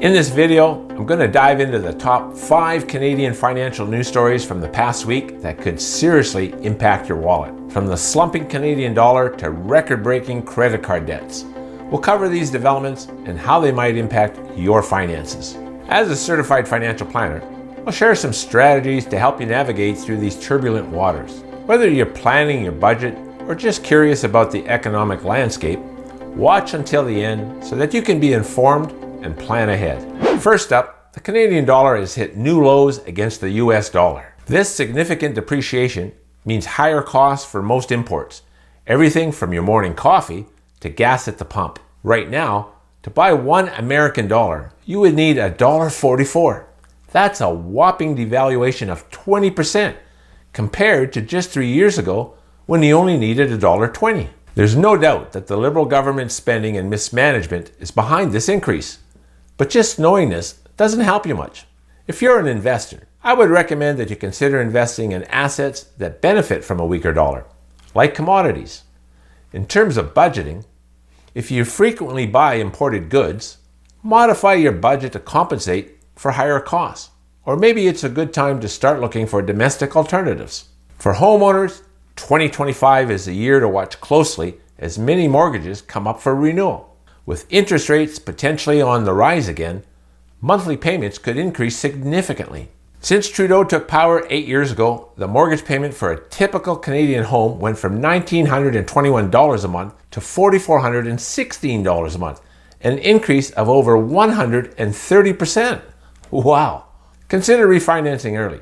In this video, I'm going to dive into the top 5 Canadian financial news stories from the past week that could seriously impact your wallet. From the slumping Canadian dollar to record-breaking credit card debts. We'll cover these developments and how they might impact your finances. As a certified financial planner, I'll share some strategies to help you navigate through these turbulent waters. Whether you're planning your budget or just curious about the economic landscape, watch until the end so that you can be informed and plan ahead. First up, the Canadian dollar has hit new lows against the US dollar. This significant depreciation means higher costs for most imports, everything from your morning coffee to gas at the pump. Right now, to buy $1 American, you would need $1.44. That's a whopping devaluation of 20% compared to just 3 years ago when you only needed $1.20. There's no doubt that the Liberal government's spending and mismanagement is behind this increase. But just knowing this doesn't help you much. If you're an investor, I would recommend that you consider investing in assets that benefit from a weaker dollar, like commodities. In terms of budgeting, if you frequently buy imported goods, modify your budget to compensate for higher costs. Or maybe it's a good time to start looking for domestic alternatives. For homeowners, 2025 is a year to watch closely as many mortgages come up for renewal. With interest rates potentially on the rise again, monthly payments could increase significantly. Since Trudeau took power 8 years ago, the mortgage payment for a typical Canadian home went from $1,921 a month to $4,416 a month, an increase of over 130%. Wow! Consider refinancing early.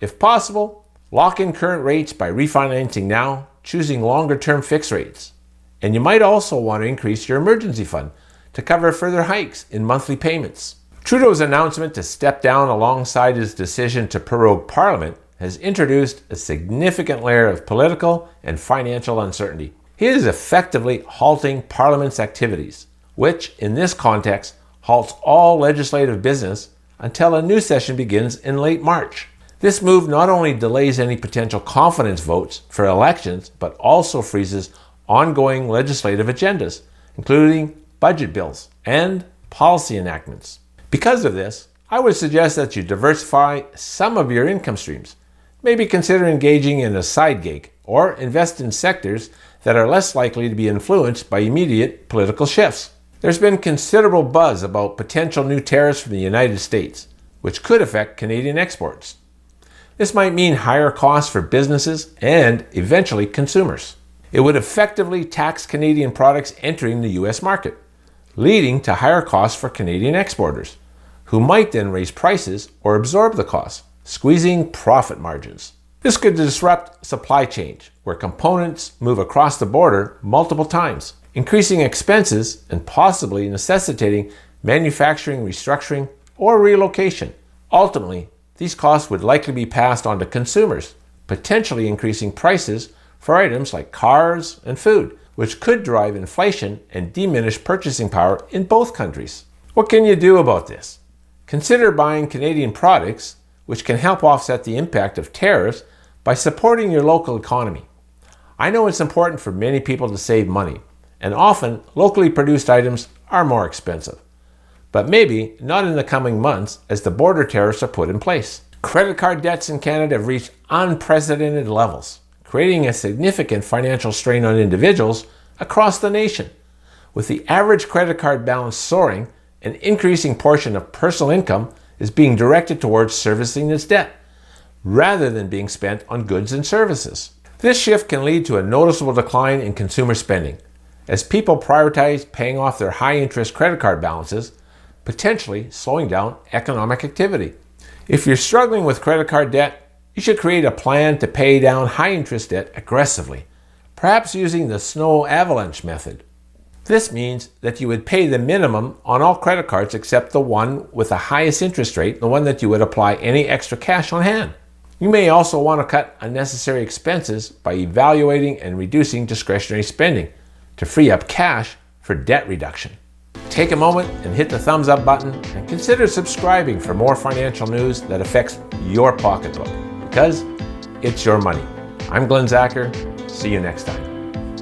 If possible, lock in current rates by refinancing now, choosing longer-term fixed rates. And you might also want to increase your emergency fund to cover further hikes in monthly payments. Trudeau's announcement to step down alongside his decision to prorogue Parliament has introduced a significant layer of political and financial uncertainty. He is effectively halting Parliament's activities, which, in this context, halts all legislative business until a new session begins in late March. This move not only delays any potential confidence votes for elections, but also freezes ongoing legislative agendas, including budget bills and policy enactments. Because of this, I would suggest that you diversify some of your income streams. Maybe consider engaging in a side gig or invest in sectors that are less likely to be influenced by immediate political shifts. There's been considerable buzz about potential new tariffs from the United States, which could affect Canadian exports. This might mean higher costs for businesses and eventually consumers. It would effectively tax Canadian products entering the US market, leading to higher costs for Canadian exporters, who might then raise prices or absorb the costs, squeezing profit margins. This could disrupt supply chains, where components move across the border multiple times, increasing expenses and possibly necessitating manufacturing restructuring or relocation. Ultimately, these costs would likely be passed on to consumers, potentially increasing prices for items like cars and food, which could drive inflation and diminish purchasing power in both countries. What can you do about this? Consider buying Canadian products, which can help offset the impact of tariffs by supporting your local economy. I know it's important for many people to save money, and often locally produced items are more expensive. But maybe not in the coming months as the border tariffs are put in place. Credit card debts in Canada have reached unprecedented levels, creating a significant financial strain on individuals across the nation. With the average credit card balance soaring, an increasing portion of personal income is being directed towards servicing this debt, rather than being spent on goods and services. This shift can lead to a noticeable decline in consumer spending, as people prioritize paying off their high-interest credit card balances, potentially slowing down economic activity. If you're struggling with credit card debt, you should create a plan to pay down high-interest debt aggressively, perhaps using the snow avalanche method. This means that you would pay the minimum on all credit cards except the one with the highest interest rate, the one that you would apply any extra cash on hand. You may also want to cut unnecessary expenses by evaluating and reducing discretionary spending to free up cash for debt reduction. Take a moment and hit the thumbs up button and consider subscribing for more financial news that affects your pocketbook, because it's your money. I'm Glenn Zacher. See you next time.